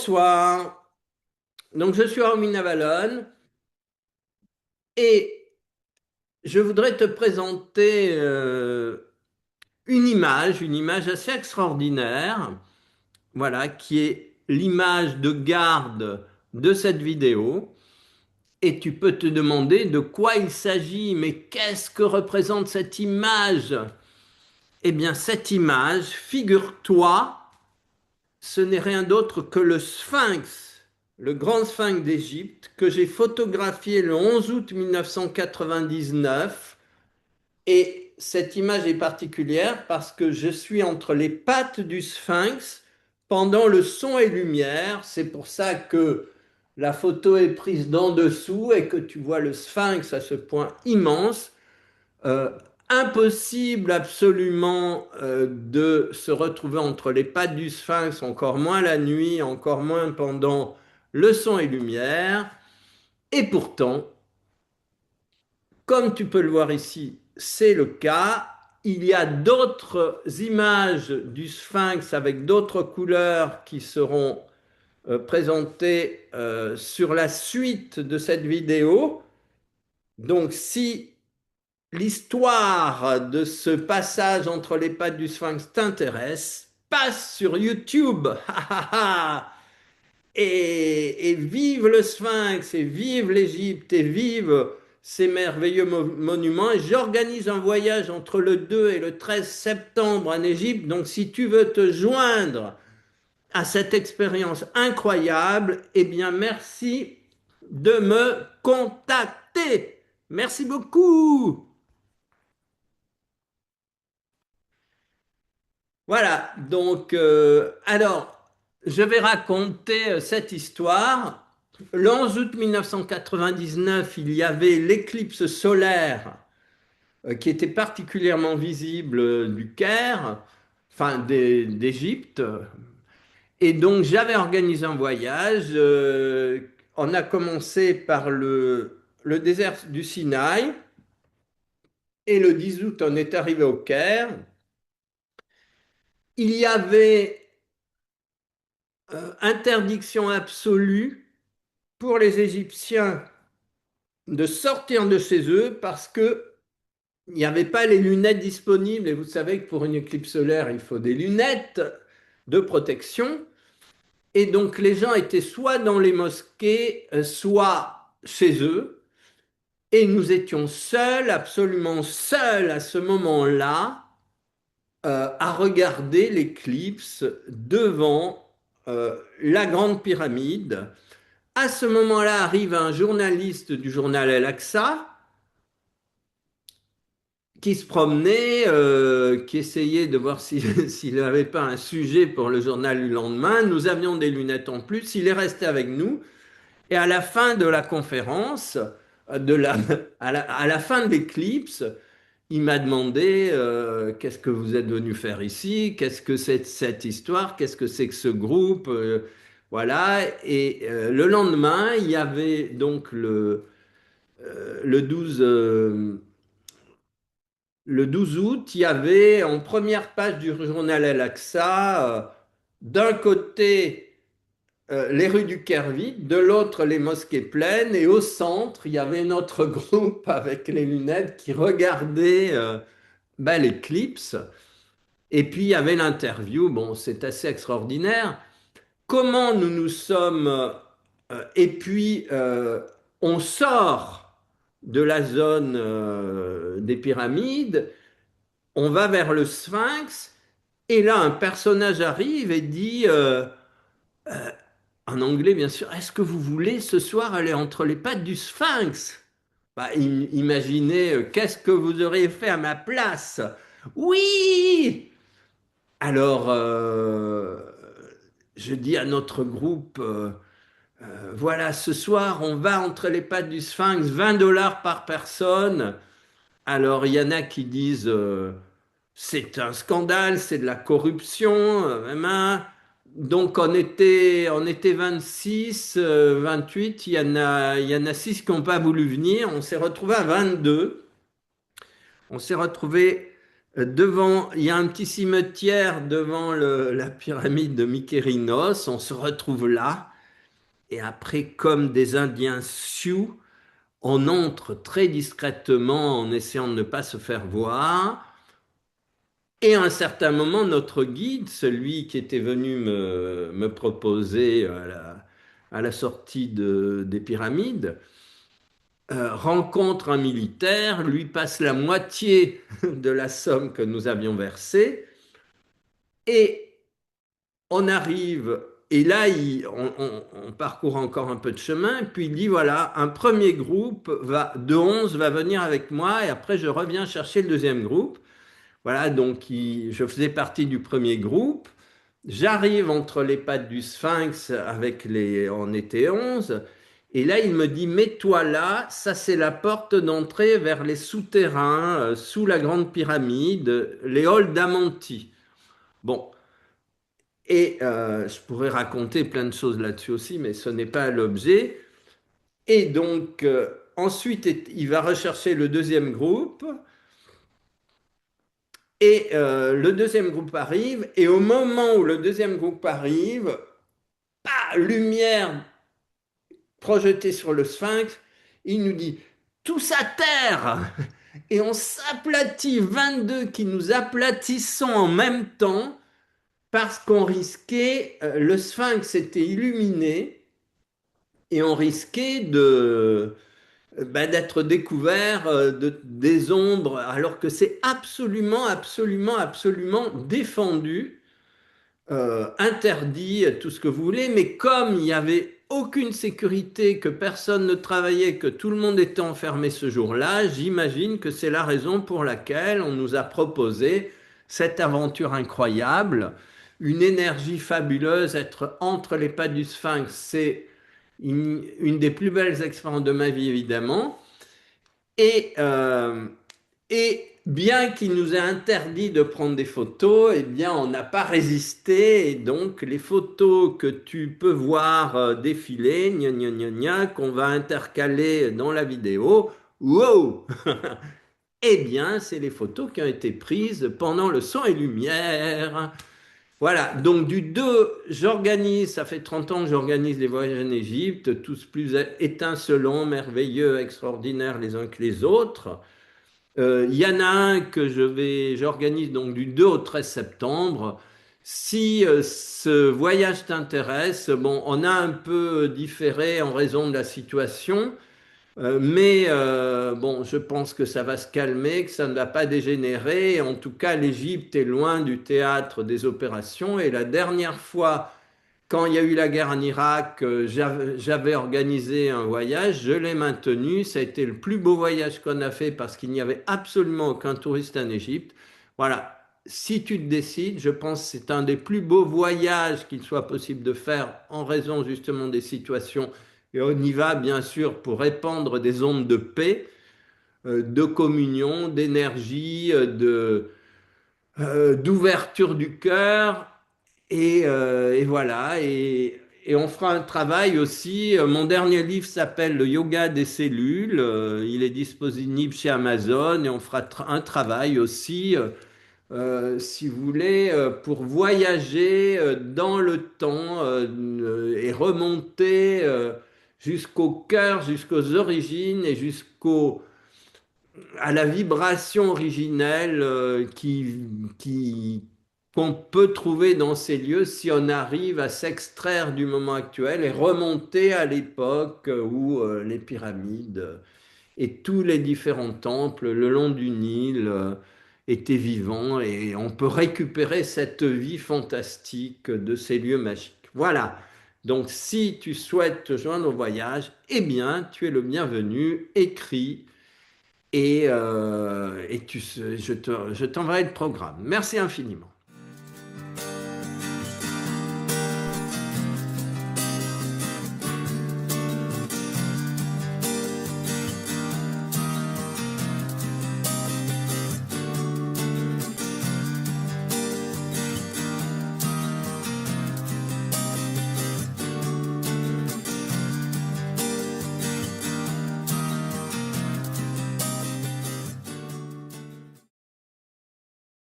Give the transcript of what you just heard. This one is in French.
Bonsoir. Donc, je suis Romina Vallone et je voudrais te présenter une image assez extraordinaire, voilà, qui est l'image de garde de cette vidéo. Et tu peux te demander de quoi il s'agit, mais qu'est-ce que représente cette image? Eh bien, cette image, figure-toi, ce n'est rien d'autre que le Sphinx, le grand Sphinx d'Égypte, que j'ai photographié le 11 août 1999. Et cette image est particulière parce que je suis entre les pattes du Sphinx pendant le son et lumière. C'est pour ça que la photo est prise d'en dessous et que tu vois le Sphinx à ce point immense. Euh, Impossible absolument de se retrouver entre les pattes du Sphinx, encore moins la nuit, encore moins pendant le son et lumière. Et pourtant, comme tu peux le voir ici, c'est le cas. Il y a d'autres images du Sphinx avec d'autres couleurs qui seront présentées sur la suite de cette vidéo. Donc, si l'histoire de ce passage entre les pattes du Sphinx t'intéresse, passe sur YouTube. Et vive le Sphinx, et vive l'Égypte, et vive ces merveilleux monuments. Et j'organise un voyage entre le 2 et le 13 septembre en Égypte. Donc si tu veux te joindre à cette expérience incroyable, eh bien merci de me contacter. Merci beaucoup. Voilà, donc, alors, je vais raconter cette histoire. Le 11 août 1999, il y avait l'éclipse solaire qui était particulièrement visible du Caire, enfin d'Égypte. Et donc, j'avais organisé un voyage. On a commencé par le désert du Sinaï. Et le 10 août, on est arrivé au Caire. Il y avait interdiction absolue pour les Égyptiens de sortir de chez eux parce que il n'y avait pas les lunettes disponibles. Et vous savez que pour une éclipse solaire, il faut des lunettes de protection. Et donc les gens étaient soit dans les mosquées, soit chez eux. Et nous étions seuls, absolument seuls à ce moment-là, à regarder l'éclipse devant la grande pyramide. À ce moment-là arrive un journaliste du journal El-Aqsa qui se promenait, qui essayait de voir s'il n'avait pas un sujet pour le journal du lendemain. Nous avions des lunettes en plus. Il est resté avec nous. Et à la fin de la conférence, de la, à la fin de l'éclipse, il m'a demandé qu'est-ce que vous êtes venu faire ici? Qu'est-ce que c'est cette histoire? Qu'est-ce que c'est que ce groupe? Voilà. Et le lendemain, il y avait donc le 12, le 12 août, il y avait en première page du journal El-Aqsa, d'un côté les rues du Caire vides, de l'autre les mosquées pleines, et au centre, il y avait notre groupe avec les lunettes qui regardait ben, l'éclipse. Et puis il y avait l'interview, bon, c'est assez extraordinaire. Comment nous nous sommes... et puis on sort de la zone des pyramides, on va vers le Sphinx, et là un personnage arrive et dit, en anglais bien sûr, est-ce que vous voulez ce soir aller entre les pattes du Sphinx? Bah, imaginez, qu'est-ce que vous auriez fait à ma place? Oui! Alors, je dis à notre groupe, voilà, ce soir, on va entre les pattes du Sphinx, 20 dollars par personne. Alors, il y en a qui disent, c'est un scandale, c'est de la corruption, même, hein. Donc, on était 26, 28, il y en a 6 qui n'ont pas voulu venir. On s'est retrouvé à 22. On s'est retrouvé Devant, il y a un petit cimetière devant la pyramide de Mykérinos. On se retrouve là. Et après, comme des Indiens Sioux, on entre très discrètement en essayant de ne pas se faire voir. Et à un certain moment, notre guide, celui qui était venu me proposer à la sortie des pyramides, rencontre un militaire, lui passe la moitié de la somme que nous avions versée, et on arrive, et là, on parcourt encore un peu de chemin, puis il dit, voilà, un premier groupe de 11 va venir avec moi, et après je reviens chercher le deuxième groupe. Voilà, donc je faisais partie du premier groupe. J'arrive entre les pattes du Sphinx on était 11. Et là, il me dit, mets-toi là, ça c'est la porte d'entrée vers les souterrains, sous la grande pyramide, les halls d'Amanti. Bon, et je pourrais raconter plein de choses là-dessus aussi, mais ce n'est pas l'objet. Et donc, ensuite, il va rechercher le deuxième groupe. Et le deuxième groupe arrive, et au moment où le deuxième groupe arrive, lumière projetée sur le sphinx, il nous dit tous à terre. Et on s'aplatit, 22 qui nous aplatissons en même temps parce qu'on risquait, le sphinx était illuminé et on risquait d'être découvert des ombres alors que c'est absolument, absolument, absolument défendu, interdit, tout ce que vous voulez, mais comme il n'y avait aucune sécurité, que personne ne travaillait, que tout le monde était enfermé ce jour-là, j'imagine que c'est la raison pour laquelle on nous a proposé cette aventure incroyable, une énergie fabuleuse, être entre les pas du Sphinx, c'est une des plus belles expériences de ma vie, évidemment. Et, et bien qu'il nous ait interdit de prendre des photos, eh bien, on n'a pas résisté. Et donc, les photos que tu peux voir défiler, gna gna gna gna, qu'on va intercaler dans la vidéo, wow! Eh bien, c'est les photos qui ont été prises pendant le son et lumière. Voilà, donc du 2, j'organise, ça fait 30 ans que j'organise les voyages en Égypte, tous plus étincelants, merveilleux, extraordinaires les uns que les autres. Il y en a un que j'organise donc du 2 au 13 septembre. Si ce voyage t'intéresse, bon, on a un peu différé en raison de la situation, mais bon, je pense que ça va se calmer, que ça ne va pas dégénérer. En tout cas, l'Égypte est loin du théâtre des opérations. Et la dernière fois, quand il y a eu la guerre en Irak, j'avais organisé un voyage, je l'ai maintenu. Ça a été le plus beau voyage qu'on a fait parce qu'il n'y avait absolument aucun touriste en Égypte. Voilà. Si tu te décides, je pense que c'est un des plus beaux voyages qu'il soit possible de faire en raison justement des situations. Et on y va bien sûr pour répandre des ondes de paix, de communion, d'énergie, d'ouverture du cœur. Et voilà, et on fera un travail aussi. Mon dernier livre s'appelle Le yoga des cellules. Il est disponible chez Amazon et on fera un travail aussi, si vous voulez, pour voyager dans le temps et remonter jusqu'au cœur, jusqu'aux origines et à la vibration originelle qu'on peut trouver dans ces lieux si on arrive à s'extraire du moment actuel et remonter à l'époque où les pyramides et tous les différents temples le long du Nil étaient vivants et on peut récupérer cette vie fantastique de ces lieux magiques. Voilà. Donc, si tu souhaites te joindre au voyage, eh bien, tu es le bienvenu. Écris et je t'enverrai le programme. Merci infiniment.